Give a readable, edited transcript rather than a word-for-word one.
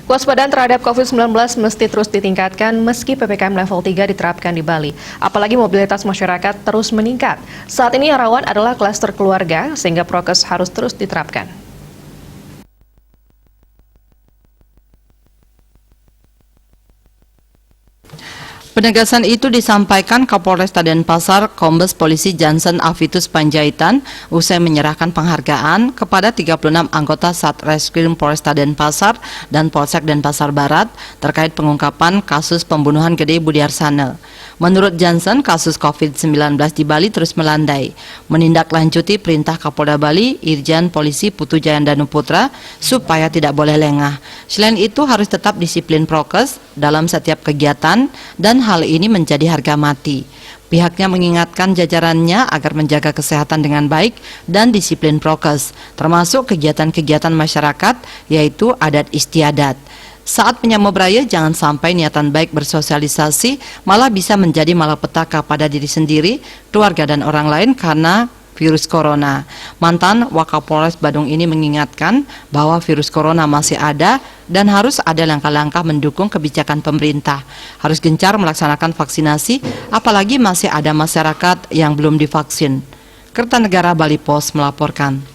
Kewaspadaan terhadap COVID-19 mesti terus ditingkatkan meski PPKM level 3 diterapkan di Bali. Apalagi mobilitas masyarakat terus meningkat. Saat ini yang rawan adalah klaster keluarga, sehingga prokes harus terus diterapkan. Penegasan itu disampaikan Kapolresta Denpasar, Kombes Polisi Johnson Avitus Panjaitan, usai menyerahkan penghargaan kepada 36 anggota Satreskrim Polresta Denpasar dan Polsek Denpasar Barat terkait pengungkapan kasus pembunuhan Gede Budiarsana. Menurut Johnson, kasus COVID-19 di Bali terus melandai. Menindaklanjuti perintah Kapolda Bali, Irjen Polisi Putu Jayandanu Putra, supaya tidak boleh lengah. Selain itu harus tetap disiplin prokes dalam setiap kegiatan dan hal ini menjadi harga mati. Pihaknya mengingatkan jajarannya agar menjaga kesehatan dengan baik dan disiplin prokes, termasuk kegiatan-kegiatan masyarakat, yaitu adat istiadat. Saat menyambut raya, jangan sampai niatan baik bersosialisasi malah bisa menjadi malapetaka pada diri sendiri, keluarga dan orang lain karena virus corona. Mantan Wakapolres Badung ini mengingatkan bahwa virus corona masih ada dan harus ada langkah-langkah mendukung kebijakan pemerintah. Harus gencar melaksanakan vaksinasi, apalagi masih ada masyarakat yang belum divaksin. Kertanegara Bali Pos melaporkan.